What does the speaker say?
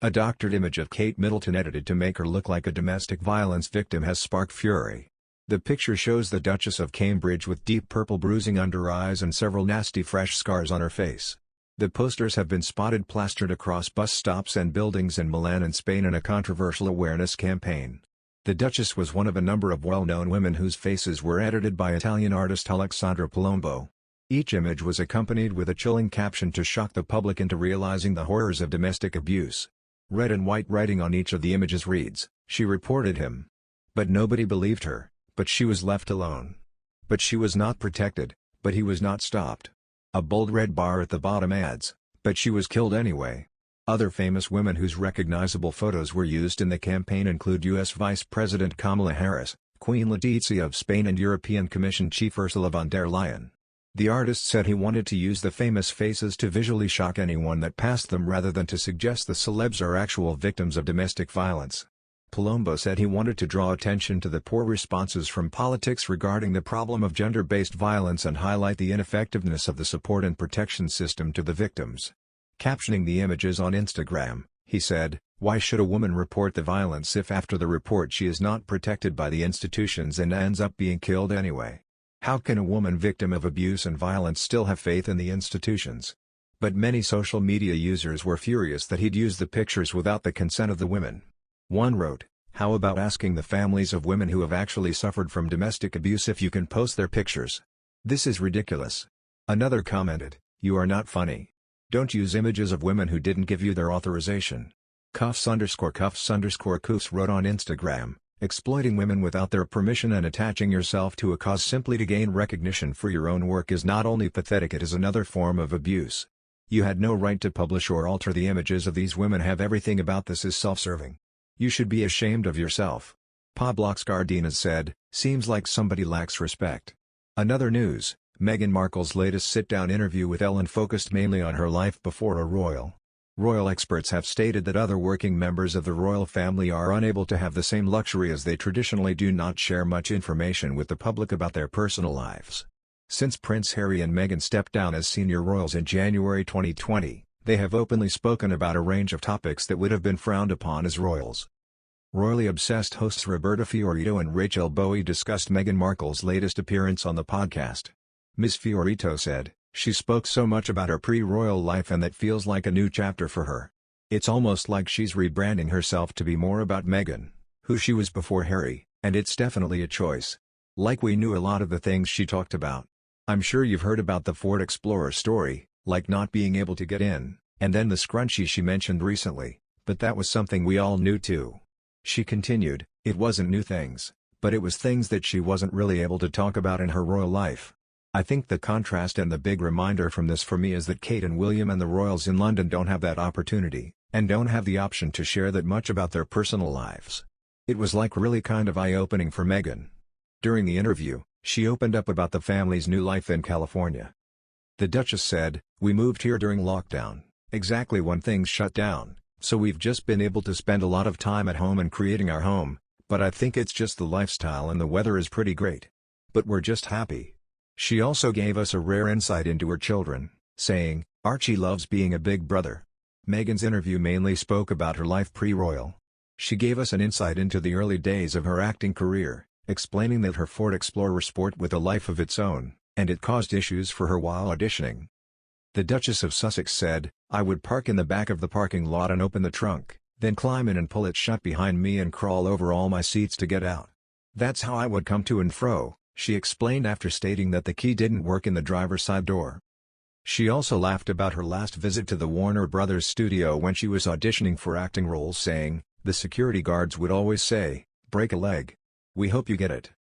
A doctored image of Kate Middleton edited to make her look like a domestic violence victim has sparked fury. The picture shows the Duchess of Cambridge with deep purple bruising under eyes and several nasty fresh scars on her face. The posters have been spotted plastered across bus stops and buildings in Milan and Spain in a controversial awareness campaign. The Duchess was one of a number of well-known women whose faces were edited by Italian artist Alexandra Palombo. Each image was accompanied with a chilling caption to shock the public into realizing the horrors of domestic abuse. Red and white writing on each of the images reads, "She reported him. But nobody believed her, but she was left alone. But she was not protected, but he was not stopped." A bold red bar at the bottom adds, "But she was killed anyway." Other famous women whose recognizable photos were used in the campaign include U.S. Vice President Kamala Harris, Queen Letizia of Spain and European Commission Chief Ursula von der Leyen. The artist said he wanted to use the famous faces to visually shock anyone that passed them rather than to suggest the celebs are actual victims of domestic violence. Palombo said he wanted to draw attention to the poor responses from politics regarding the problem of gender-based violence and highlight the ineffectiveness of the support and protection system to the victims. Captioning the images on Instagram, he said, "Why should a woman report the violence if after the report she is not protected by the institutions and ends up being killed anyway? How can a woman victim of abuse and violence still have faith in the institutions?" But many social media users were furious that he'd used the pictures without the consent of the women. One wrote, "How about asking the families of women who have actually suffered from domestic abuse if you can post their pictures? This is ridiculous." Another commented, "You are not funny. Don't use images of women who didn't give you their authorization." Cuffs_Koofs wrote on Instagram, "Exploiting women without their permission and attaching yourself to a cause simply to gain recognition for your own work is not only pathetic, it is another form of abuse. You had no right to publish or alter the images of these women. Have everything about this is self-serving. You should be ashamed of yourself." Pablox Cardenas said, "Seems like somebody lacks respect." Another news, Meghan Markle's latest sit-down interview with Ellen focused mainly on her life before a royal. Royal experts have stated that other working members of the royal family are unable to have the same luxury as they traditionally do not share much information with the public about their personal lives. Since Prince Harry and Meghan stepped down as senior royals in January 2020, they have openly spoken about a range of topics that would have been frowned upon as royals. Royally obsessed hosts Roberta Fiorito and Rachel Bowie discussed Meghan Markle's latest appearance on the podcast. Ms. Fiorito said, "She spoke so much about her pre-royal life and that feels like a new chapter for her. It's almost like she's rebranding herself to be more about Meghan, who she was before Harry, and it's definitely a choice. Like we knew a lot of the things she talked about. I'm sure you've heard about the Ford Explorer story, like not being able to get in, and then the scrunchie she mentioned recently, but that was something we all knew too." She continued, "It wasn't new things, but it was things that she wasn't really able to talk about in her royal life. I think the contrast and the big reminder from this for me is that Kate and William and the royals in London don't have that opportunity, and don't have the option to share that much about their personal lives. It was like really kind of eye-opening for Meghan." During the interview, she opened up about the family's new life in California. The Duchess said, "We moved here during lockdown, exactly when things shut down, so we've just been able to spend a lot of time at home and creating our home, but I think it's just the lifestyle and the weather is pretty great. But we're just happy." She also gave us a rare insight into her children, saying, "Archie loves being a big brother." Meghan's interview mainly spoke about her life pre-royal. She gave us an insight into the early days of her acting career, explaining that her Ford Explorer sport with a life of its own, and it caused issues for her while auditioning. The Duchess of Sussex said, "I would park in the back of the parking lot and open the trunk, then climb in and pull it shut behind me and crawl over all my seats to get out. That's how I would come to and fro," she explained after stating that the key didn't work in the driver's side door. She also laughed about her last visit to the Warner Brothers studio when she was auditioning for acting roles, saying, "The security guards would always say, 'Break a leg. We hope you get it.'"